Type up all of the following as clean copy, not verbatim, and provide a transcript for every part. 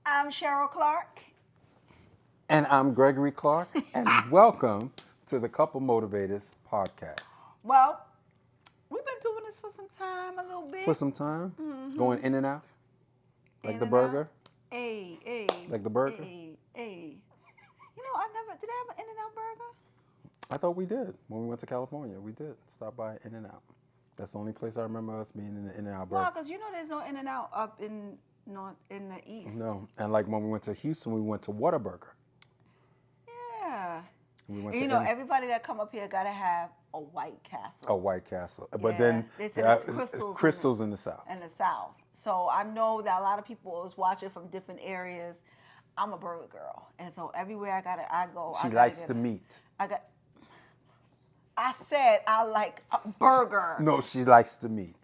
I'm Cheryl Clarke. And I'm Gregory Clarke, and welcome to the Couple Motivators podcast. Well, we've been doing this for some time, a little bit. For some time, going in and out, like In the and burger. out. Hey. Like the burger? Hey. You know, did I have an In-N-Out burger? I thought we did when we went to California. We did stop by In and Out. That's the only place I remember us being in the In and Out burger. Well, because you know there's no In-N-Out up in the east. No, and like when we went to Houston, we went to Whataburger. Yeah. We went And to you know, everybody that come up here got to have a White Castle. a White Castle, but Yeah, then they said it's crystals in the South. In the South. So I know that a lot of people is watching from different areas. I'm a burger girl, and so everywhere I go. She likes the meat. I said I like a burger. No, she likes the meat.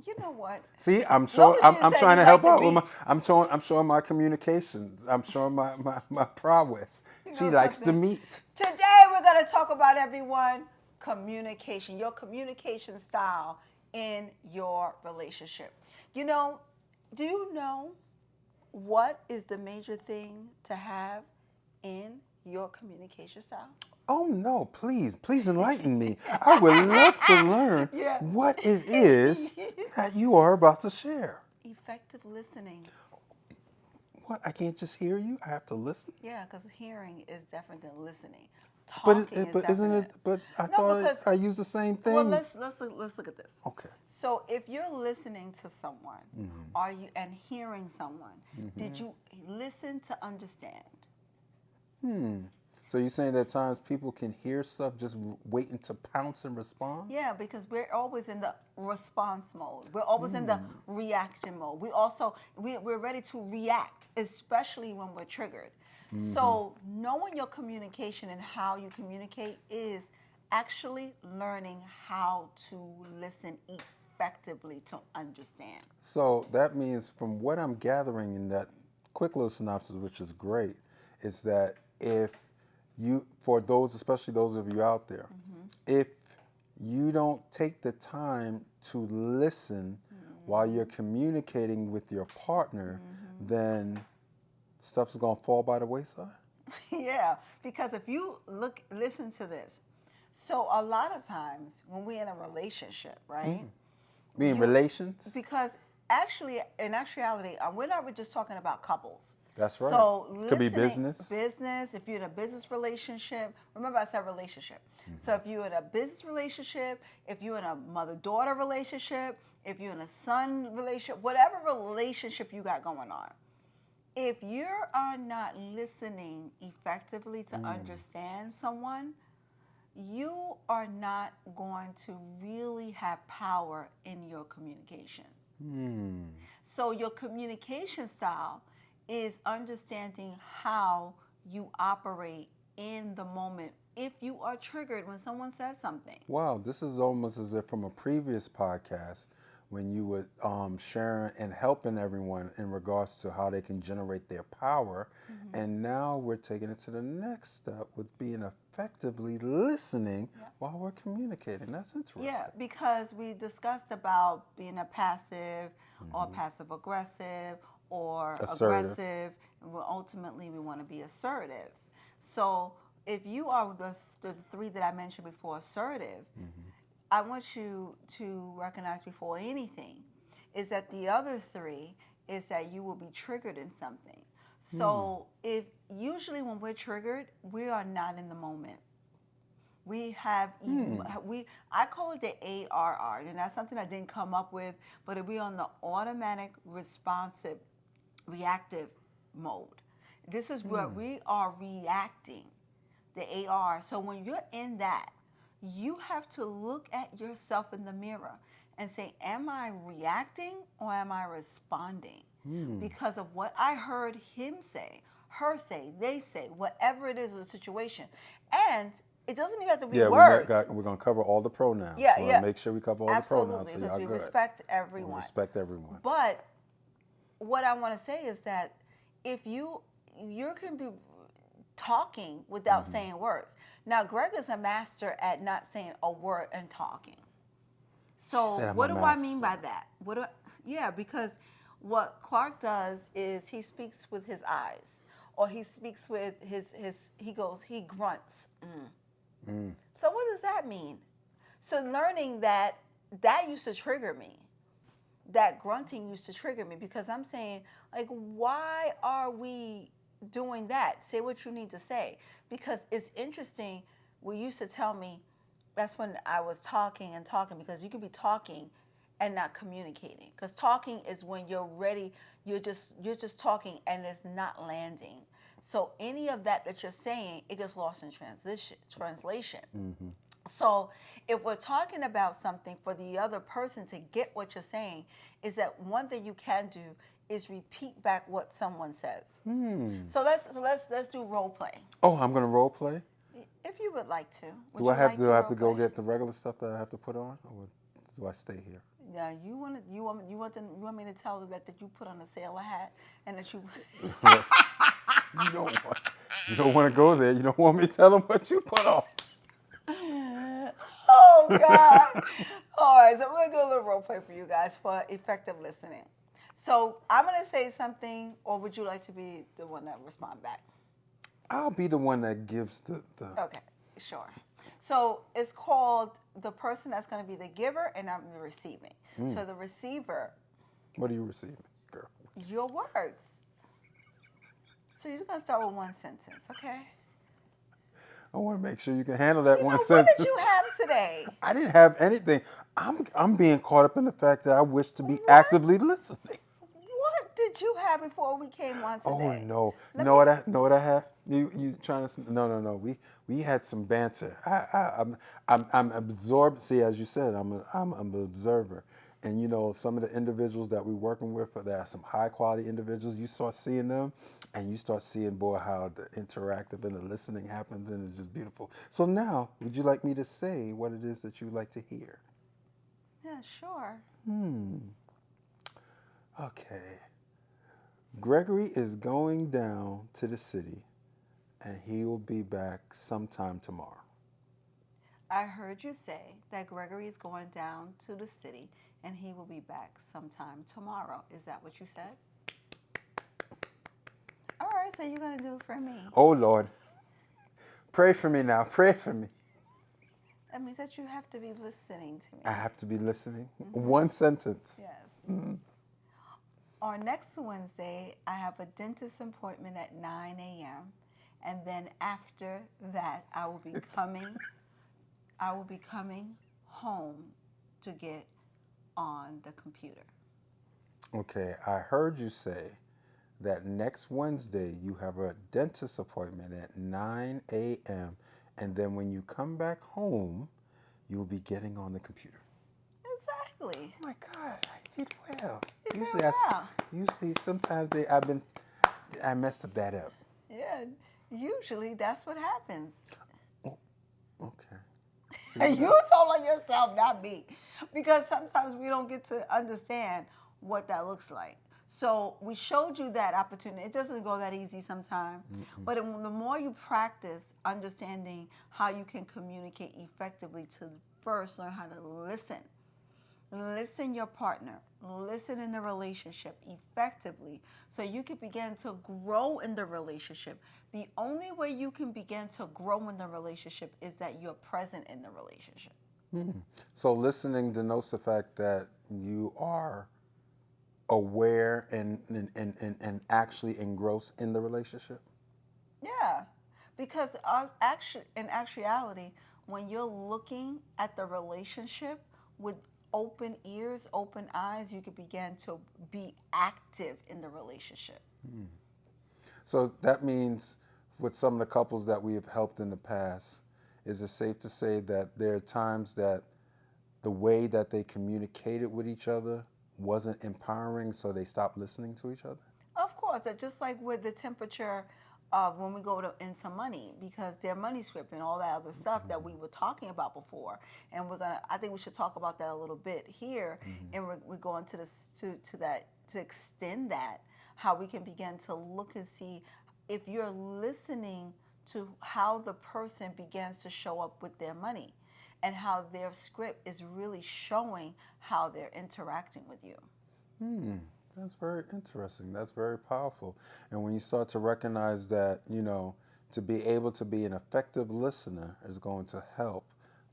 You know what? See, I'm Long showing. as you I'm say trying you to help like the out with meat. I'm showing my communications. I'm showing my prowess. You know She likes the something? meat. Today we're going to talk about communication, your communication style in your relationship. You know, do you know what is the major thing to have in your communication style? Oh no! Please enlighten me. I would love to learn Yeah. what it is that you are about to share. Effective listening. What? I can't just hear you. I have to listen. Yeah, because hearing is different than listening. But Talking is but isn't different. it? But I No, thought because- I use the same thing. Well, let's look at this. Okay. So if you're listening to someone, are you and hearing someone? Did you listen to understand? So you're saying that at times people can hear stuff just waiting to pounce and respond? Yeah, because we're always in the response mode. We're always in the reaction mode. We're ready to react, especially when we're triggered. So knowing your communication and how you communicate is actually learning how to listen effectively to understand. So that means, from what I'm gathering in that quick little synopsis, which is great, is that if you, for those, especially those of you out there, if you don't take the time to listen while you're communicating with your partner, then stuff's gonna fall by the wayside. Yeah, because if you listen to this. So a lot of times when we're in a relationship, right? Being relations? Because actually, in actuality, we're not just talking about couples. That's right. So Could be listening- business. Business, if you're in a business relationship, remember I said relationship. So if you're in a business relationship, if you're in a mother-daughter relationship, if you're in a son relationship, whatever relationship you got going on, if you are not listening effectively to understand someone, you are not going to really have power in your communication. So your communication style is understanding how you operate in the moment if you are triggered when someone says something. Wow, this is almost as if from a previous podcast when you were sharing and helping everyone in regards to how they can generate their power. And now we're taking it to the next step with being effectively listening while we're communicating. That's interesting. Yeah, because we discussed about being a passive or passive aggressive or Assertive. aggressive. And ultimately, we want to be assertive. So if you are the three that I mentioned before, assertive, I want you to recognize before anything is that the other three is that you will be triggered in something. So if usually when we're triggered, we are not in the moment. We have I call it the ARR, and that's something I didn't come up with, but we're on the automatic, responsive, reactive mode. This is where we are reacting, the AR. So when you're in that, you have to look at yourself in the mirror and say, am I reacting or am I responding? Because of what I heard him say, her say, they say, whatever it is, the situation. And It doesn't even have to be Yeah, words. we're going to cover all the pronouns. Yeah, we want yeah. to make sure we cover all Absolutely, the pronouns so because y'all we good. respect We everyone. respect everyone. But what I want to say is that if you can be talking without saying words. Now, Greg is a master at not saying a word and talking. So Said I'm what a do I mean master. by that? Yeah, because what Clarke does is he speaks with his eyes, or he speaks with he grunts. So what does that mean? So learning that used to trigger me. That grunting used to trigger me because I'm saying, like, why are we doing that? Say what you need to say. Because it's interesting. We used to tell me, that's when I was talking and talking, because you could be talking and not communicating. Because talking is when you're ready, you're just talking and it's not landing. So any of that you're saying, it gets lost in translation. So if we're talking about something, for the other person to get what you're saying, is that one thing you can do is repeat back what someone says. So let's do role play. Oh, I'm going to role play? If you would like to. Do I have to go get the regular stuff that I have to put on, or do I stay here? Yeah, you want me to tell her that you put on a sailor hat and that you You don't want to go there. You don't want me to tell them what you put on. Oh God. All right, so we're gonna do a little role play for you guys for effective listening. So I'm gonna say something, or would you like to be the one that respond back? I'll be the one that gives the... Okay, sure. So it's called the person that's gonna be the giver, and I'm the receiving. So the receiver. What are you receiving, girl? Your words. So you're just gonna start with one sentence, okay? I want to make sure you can handle that one What sentence. did you have today? I didn't have anything. I'm being caught up in the fact that I wish to be actively listening. What did you have before we came on today? Oh no! Know what I have? You trying to? No. We had some banter. I'm absorbed. See, as you said, I'm an observer, and some of the individuals that we're working with, there are some high quality individuals. You start seeing them, and you start seeing, boy, how the interactive and the listening happens, and it's just beautiful. So now, would you like me to say what it is that you would like to hear? Yeah, sure. Okay. Gregory is going down to the city, and he will be back sometime tomorrow. I heard you say that Gregory is going down to the city, and he will be back sometime tomorrow. Is that what you said? All right, so you're going to do it for me. Oh, Lord. Pray for me now. Pray for me. That means that you have to be listening to me. I have to be listening. One sentence. Yes. On next Wednesday, I have a dentist appointment at 9 a.m. And then after that, I will be coming home to get on the computer. Okay, I heard you say that next Wednesday you have a dentist appointment at 9 a.m. And then when you come back home, you'll be getting on the computer. Exactly. Oh my God, I did well. You did well. Usually, sometimes I messed that up. Yeah, usually that's what happens. Oh, okay. And you told on yourself, not me. Because sometimes we don't get to understand what that looks like. So we showed you that opportunity. It doesn't go that easy sometimes. But the more you practice understanding how you can communicate effectively, to first learn how to listen. Listen your partner. Listen in the relationship effectively so you can begin to grow in the relationship. The only way you can begin to grow in the relationship is that you're present in the relationship. So listening denotes the fact that you are aware and actually engrossed in the relationship? Yeah, because in actuality, when you're looking at the relationship with open ears, open eyes, you can begin to be active in the relationship. So that means with some of the couples that we have helped in the past, is it safe to say that there are times that the way that they communicated with each other wasn't empowering, so they stopped listening to each other? Of course, just like with the temperature when we go into money, because their money script and all that other stuff that we were talking about before, and I think we should talk about that a little bit here, and we're going to this to extend that, how we can begin to look and see if you're listening to how the person begins to show up with their money, and how their script is really showing how they're interacting with you. That's very interesting. That's very powerful. And when you start to recognize that, to be able to be an effective listener is going to help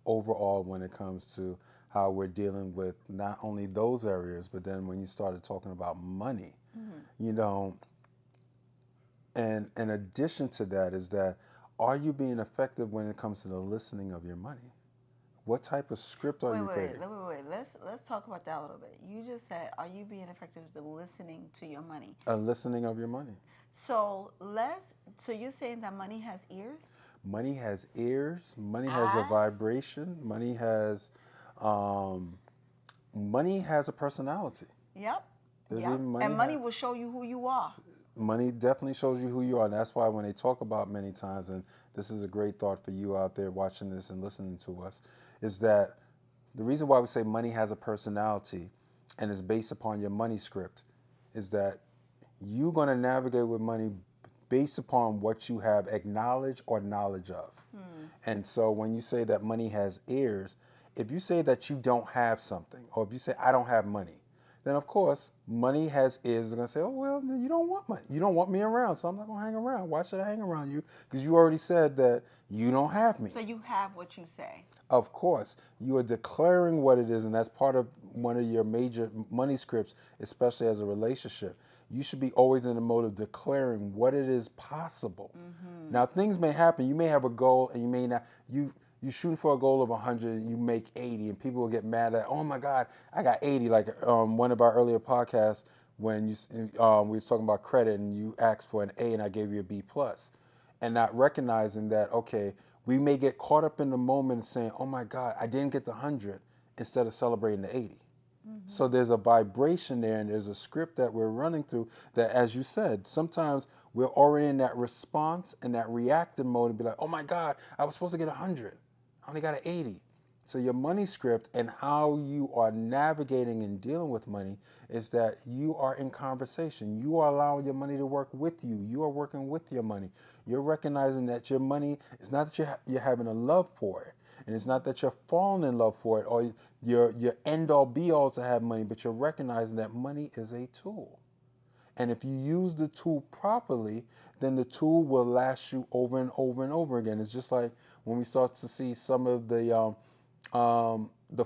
overall when it comes to how we're dealing with not only those areas, but then when you started talking about money, and in addition to that is that, are you being effective when it comes to the listening of your money? What type of script are you creating? Wait. Let's talk about that a little bit. You just said, are you being effective with the listening to your money? A listening of your money. So you're saying that money has ears? Money has ears. Money has a vibration. Money has a personality. Yep. And money will show you who you are. Money definitely shows you who you are, and that's why when they talk about many times, and this is a great thought for you out there watching this and listening to us, is that the reason why we say money has a personality and is based upon your money script is that you're going to navigate with money based upon what you have acknowledged or knowledge of. And so when you say that money has ears, if you say that you don't have something, or if you say I don't have money, then of course money has ears. They're going to say, oh, well, then you don't want money. You don't want me around, so I'm not going to hang around. Why should I hang around you? Because you already said that you don't have me. So you have what you say. Of course. You are declaring what it is, and that's part of one of your major money scripts, especially as a relationship. You should be always in the mode of declaring what it is possible. Now, things may happen. You may have a goal, and you may not. You're shooting for a goal of 100, and you make 80, and people will get mad at, oh my God, I got 80. Like one of our earlier podcasts when we was talking about credit, and you asked for an A, and I gave you a B plus, and not recognizing that, okay, we may get caught up in the moment and saying, oh my God, I didn't get the 100, instead of celebrating the 80. So there's a vibration there, and there's a script that we're running through that, as you said, sometimes we're already in that response and that reactive mode and be like, oh my God, I was supposed to get 100. I only got an 80. So your money script and how you are navigating and dealing with money is that you are in conversation. You are allowing your money to work with you. You are working with your money. You're recognizing that your money, it's not that you're having a love for it. And it's not that you're falling in love for it or your end all be all to have money, but you're recognizing that money is a tool. And if you use the tool properly, then the tool will last you over and over and over again. It's just like when we start to see some of the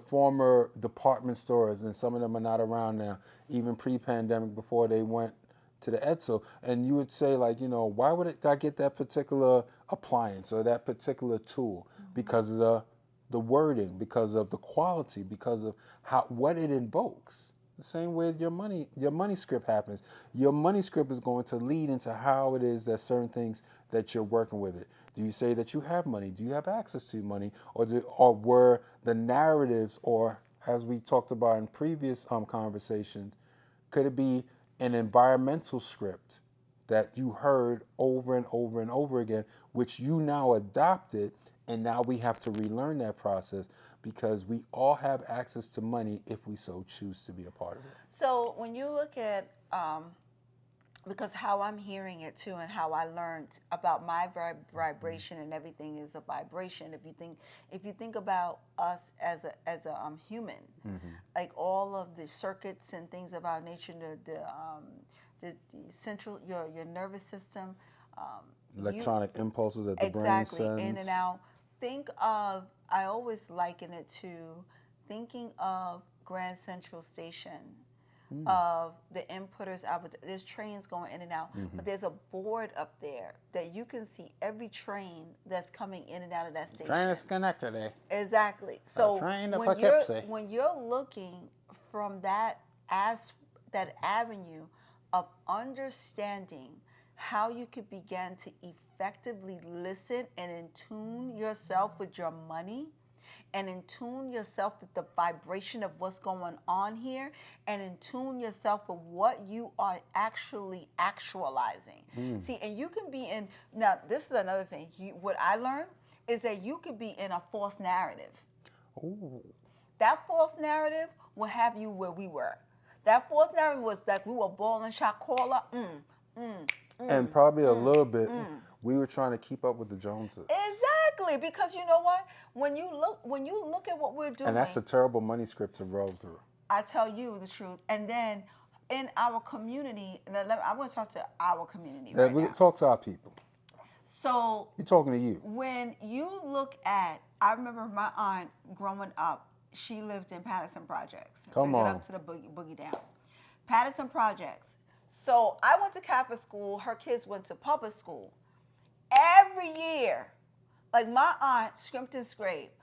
former department stores, and some of them are not around now, even pre-pandemic before they went to the Edsel, and you would say like, why would I get that particular appliance or that particular tool? Because of the wording, because of the quality, because of what it invokes. The same way your money script happens. Your money script is going to lead into how it is that certain things that you're working with it. Do you say that you have money? Do you have access to money? Or were the narratives, or as we talked about in previous conversations, could it be an environmental script that you heard over and over and over again, which you now adopted, and now we have to relearn that process because we all have access to money if we so choose to be a part of it. So when you look at, because how I'm hearing it too, and how I learned about my vibration and everything is a vibration. If you think about us as a human, like all of the circuits and things of our nature, the central your nervous system, electronic impulses that the brain sends. Exactly, in and out. I always liken it to thinking of Grand Central Station, of the inputters out. There's trains going in and out, but there's a board up there that you can see every train that's coming in and out of that station. Train is connected. Exactly. So when you're looking from that avenue of understanding how you could begin to effectively listen and in tune yourself with your money, and in tune yourself with the vibration of what's going on here, and in tune yourself with what you are actually actualizing. See, and you can be in, now this is another thing, what I learned is that you could be in a false narrative. Ooh. That false narrative will have you where we were. That false narrative was like we were balling shot caller. And probably a little bit, we were trying to keep up with the Joneses. Exactly, because you know what? When you look at what we're doing, And that's a terrible money script to roll through. I tell you the truth. And then in our community, and I'm going to talk to our community right We now. talk to our people. So You're talking to you. when you look at, I remember my aunt growing up. She lived in Patterson Projects. Come Bring on. it up to the boogie down. Patterson Projects. So I went to Catholic school. Her kids went to public school. Every year, like my aunt scrimped and scraped,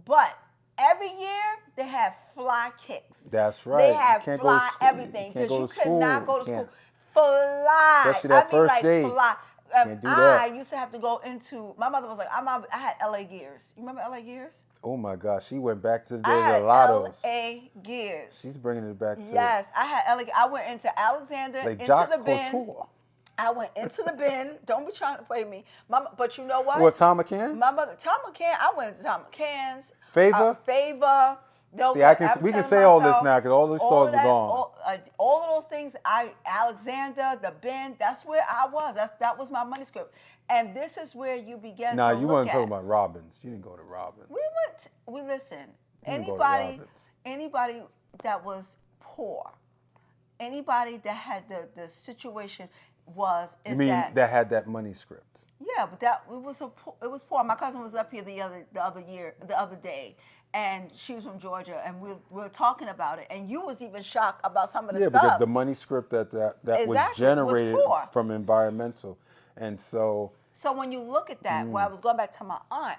but every year they had fly kicks. That's right. They had You can't go fly to school. everything You can't because go you to could school. not go to You school. can't. Fly. Especially that I mean, first like day. fly. Can't do that. I used to have to go into. My mother was like, I had LA Gears. You remember LA Gears? Oh my gosh, she went back to the I days had of lottos. LA Gears. She's bringing it back to Yes, I had LA. I went into Alexander, like into Jacques the bin. Couture. I went into the bin. Don't be trying to play me, Mama. But you know what? What, Tom McCann? My mother, Tom McCann. I went into Tom McCann's. Favor? Favor. No, See, but we can telling say all this myself, now because all those all stores of are that- gone. all of those things. Alexander, the bin. That's where I was. That was my money script. And this is where you began Nah, to you look weren't at. talking about Robbins. You didn't go to Robbins. We listen. You didn't go to Robbins. Anybody that was poor, anybody that had the situation You mean that had that money script? Yeah, but it was poor. My cousin was up here the other day, and she was from Georgia, and we were talking about it, and you was even shocked about some of the Yeah, stuff. because the money script that was Exactly, generated was poor. from environmental, and so So when you look at that, where I was going back to my aunt,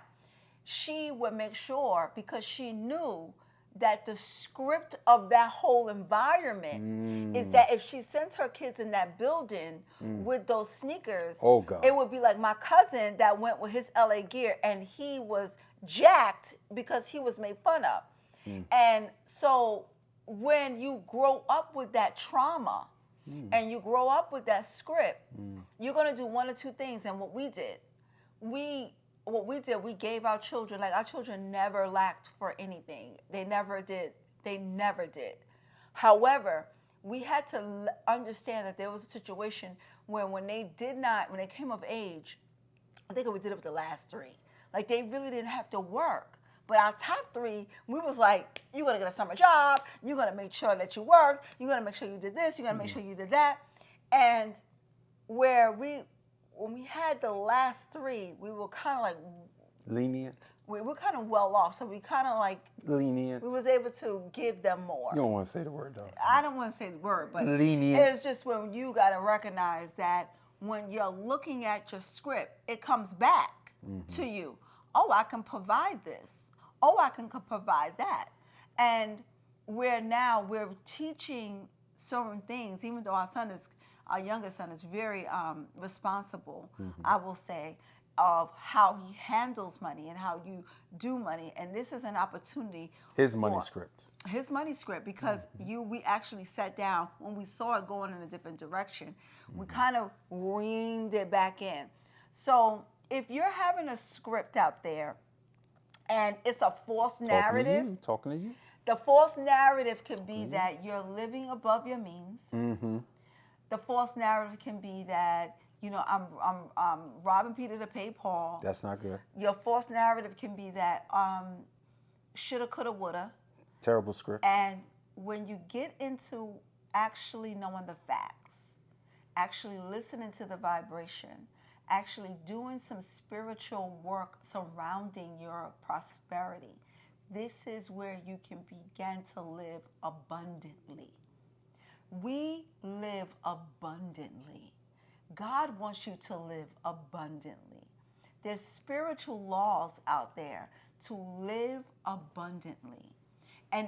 she would make sure, because she knew that the script of that whole environment is that if she sent her kids in that building with those sneakers, Oh, God. it would be like my cousin that went with his LA gear, and he was jacked because he was made fun of. And so when you grow up with that trauma and you grow up with that script, you're going to do one or two things. And what we did, we gave our children, like our children never lacked for anything. They never did. However, we had to understand that there was a situation where when they came of age, I think we did it with the last three. Like they really didn't have to work. But our top three, we was like, you're going to get a summer job. You're going to make sure that you work. You're going to make sure you did this. You're going to make sure you did that. And when we had the last three, we were kind of like lenient. We were kind of well off, so we kind of like lenient. We was able to give them more. You don't want to say the word though. I don't want to say the word, but lenient. It's just when you got to recognize that when you're looking at your script, it comes back to you. Oh, I can provide this. Oh, I can provide that. And we're teaching certain things, even though our youngest son is very responsible, I will say, of how he handles money and how you do money. And this is an opportunity. His money script, because we actually sat down when we saw it going in a different direction. We kind of reined it back in. So if you're having a script out there and it's a false narrative, talking to you. The false narrative can be that you're living above your means. The false narrative can be that, I'm robbing Peter to pay Paul. That's not good. Your false narrative can be that shoulda, coulda, woulda. Terrible script. And when you get into actually knowing the facts, actually listening to the vibration, actually doing some spiritual work surrounding your prosperity, this is where you can begin to live abundantly. We live abundantly. God wants you to live abundantly. There's spiritual laws out there to live abundantly. And,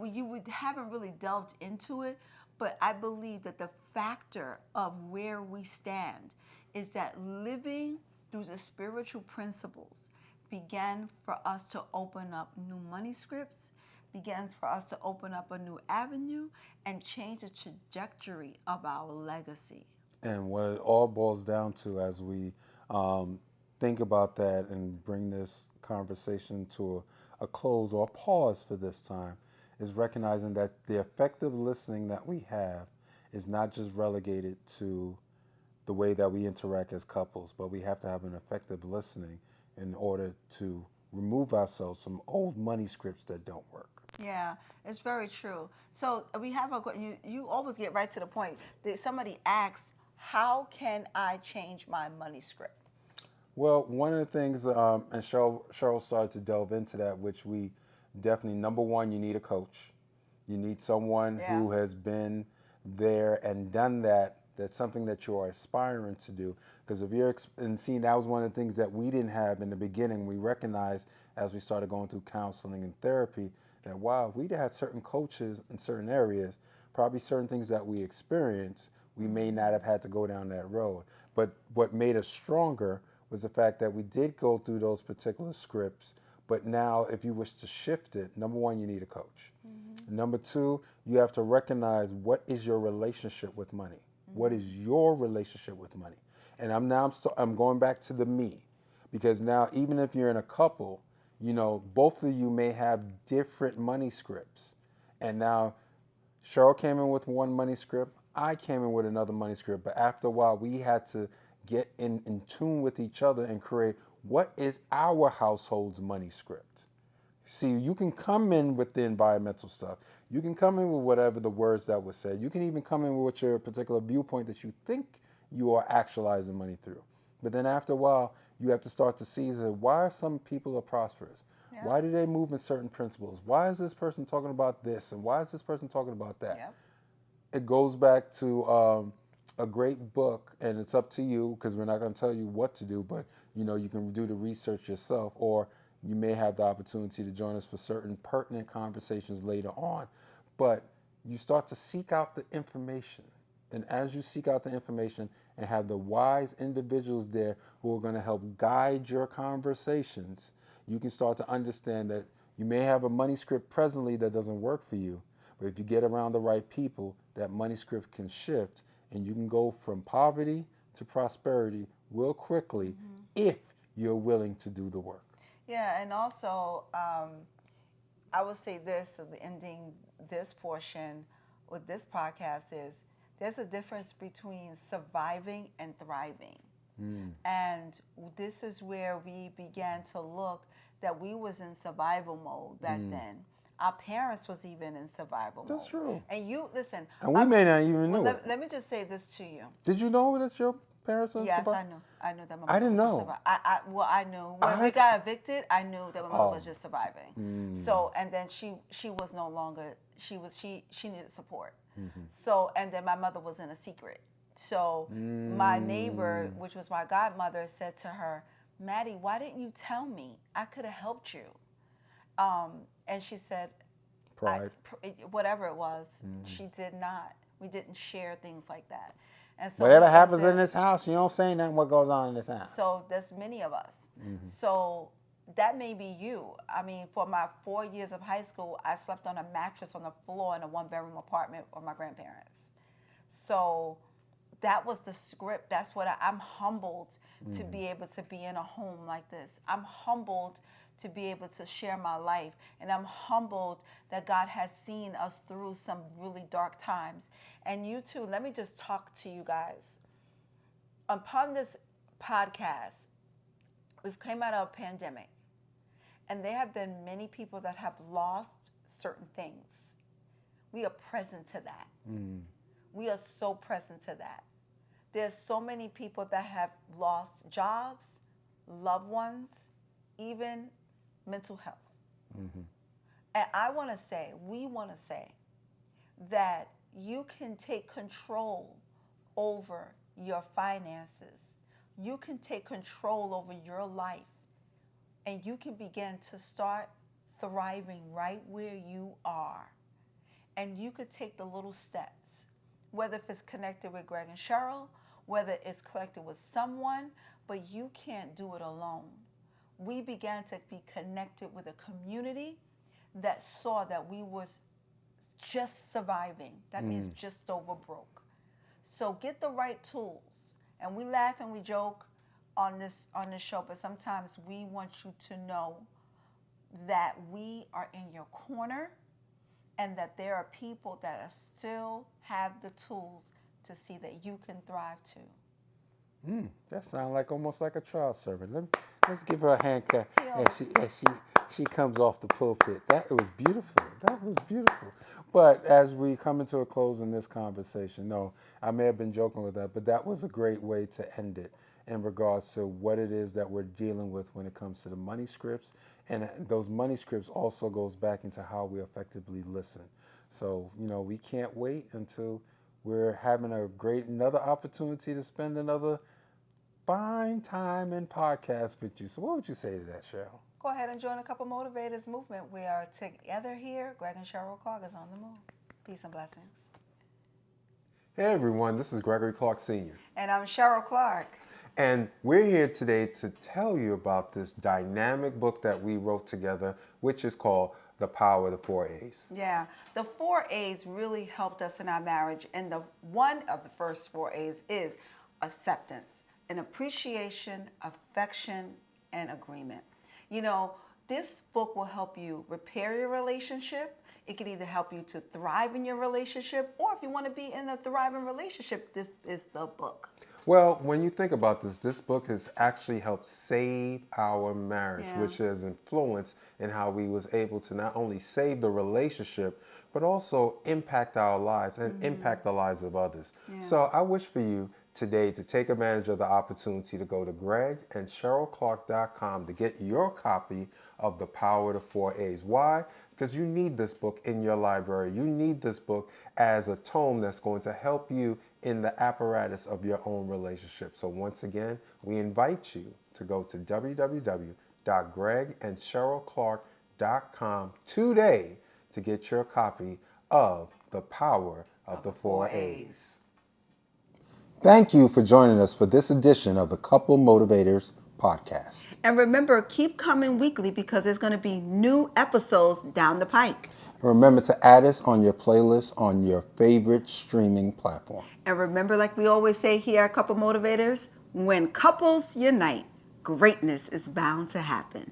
we haven't really delved into it, but I believe that the factor of where we stand is that living through the spiritual principles, began for us to open up new money scripts, began for us to open up a new avenue and change the trajectory of our legacy. And what it all boils down to as we think about that and bring this conversation to a close or a pause for this time is recognizing that the effective listening that we have is not just relegated to the way that we interact as couples, but we have to have an effective listening in order to remove ourselves from old money scripts that don't work. Yeah, it's very true. So we have you always get right to the point. Somebody asks, how can I change my money script? Well, one of the things, and Cheryl started to delve into that, which we definitely, number one, you need a coach. You need someone who has been there and done that. That's something that you are aspiring to do. Because if you're, and seeing that was one of the things that we didn't have in the beginning, we recognized as we started going through counseling and therapy that while we'd had certain coaches in certain areas, probably certain things that we experienced, we may not have had to go down that road. But what made us stronger was the fact that we did go through those particular scripts. But now, if you wish to shift it, number one, you need a coach. Mm-hmm. Number two, you have to recognize what is your relationship with money. Mm-hmm. What is your relationship with money? And I'm going back to the me, because now even if you're in a couple, you know, both of you may have different money scripts. And now Cheryl came in with one money script, I came in with another money script, but after a while we had to get in tune with each other and create what is our household's money script. See, you can come in with the environmental stuff. You can come in with whatever the words that were said. You can even come in with your particular viewpoint that you think you are actualizing money through. But then after a while, you have to start to see that why are some people are prosperous? Yeah. Why do they move in certain principles? Why is this person talking about this? And why is this person talking about that? Yep. It goes back to a great book, and it's up to you because we're not going to tell you what to do, but you know, you can do the research yourself, or you may have the opportunity to join us for certain pertinent conversations later on. But you start to seek out the information. And as you seek out the information and have the wise individuals there who are going to help guide your conversations, you can start to understand that you may have a money script presently that doesn't work for you, but if you get around the right people, that money script can shift and you can go from poverty to prosperity real quickly, mm-hmm. if you're willing to do the work. Yeah, and also I would say this, ending this portion with this podcast is, there's a difference between surviving and thriving. Mm. And this is where we began to look that we was in survival mode back then. Our parents was even in survival mode. That's true. And you, listen. And we may not even know it. Let me just say this to you. Did you know that your parents were in Yes, survival? I knew that my mother I didn't was know. just surviving. I knew. When we got evicted, I knew that my mother was just surviving. Mm. So, and then she was no longer, she needed support. Mm-hmm. So, and then my mother was in a secret. So my neighbor, which was my godmother, said to her, Maddie, why didn't you tell me? I could have helped you. And she said, pride. Whatever it was, she did not. We didn't share things like that. And so whatever happens in this house, you don't say nothing what goes on in this house. So there's many of us. Mm-hmm. So that may be you. I mean, for my 4 years of high school, I slept on a mattress on the floor in a one-bedroom apartment with my grandparents. So that was the script. That's what I'm humbled to be able to be in a home like this. I'm humbled to be able to share my life. And I'm humbled that God has seen us through some really dark times. And you too, let me just talk to you guys. Upon this podcast, we've came out of a pandemic. And there have been many people that have lost certain things. We are present to that. Mm. We are so present to that. There's so many people that have lost jobs, loved ones, even mental health. Mm-hmm. And we want to say that you can take control over your finances. You can take control over your life. And you can begin to start thriving right where you are. And you could take the little steps, whether if it's connected with Greg and Cheryl, whether it's connected with someone, but you can't do it alone. we began to be connected with a community that saw that we was just surviving. That means just over broke. So get the right tools. And we laugh and we joke on this show, but sometimes we want you to know that we are in your corner and that there are people that are still have the tools to see that you can thrive too. That sounds like almost like a trial servant. Let's give her a hand clap as she comes off the pulpit. That was beautiful. That was beautiful. But as we come into a close in this conversation, no, I may have been joking with that, but that was a great way to end it in regards to what it is that we're dealing with when it comes to the money scripts. And those money scripts also goes back into how we effectively listen. So, we can't wait until we're having another opportunity to spend another fine time in podcast with you. So what would you say to that, Cheryl? Go ahead and join the Couple Motivators movement. We are together here. Greg and Cheryl Clarke is on the move. Peace and blessings. Hey everyone, this is Gregory Clarke Sr. And I'm Cheryl Clarke. And we're here today to tell you about this dynamic book that we wrote together, which is called The Power of the 4 A's. Yeah, the 4 A's really helped us in our marriage. And one of the first 4 A's is acceptance, an appreciation, affection, and agreement. This book will help you repair your relationship. It can either help you to thrive in your relationship, or if you want to be in a thriving relationship, this is the book. Well, when you think about this book has actually helped save our marriage, which has influenced in how we was able to not only save the relationship, but also impact our lives and impact the lives of others. Yeah. So I wish for you today to take advantage of the opportunity to go to GregandCherylClarke.com to get your copy of The Power of the 4 A's. Why? Because you need this book in your library. You need this book as a tome that's going to help you in the apparatus of your own relationship. So once again, we invite you to go to www.GregandCherylClarke.com today to get your copy of The Power of the 4 A's. Thank you for joining us for this edition of the Couple Motivators podcast. And remember, keep coming weekly because there's going to be new episodes down the pike. Remember to add us on your playlist on your favorite streaming platform. And remember, like we always say here at Couple Motivators, when couples unite, greatness is bound to happen.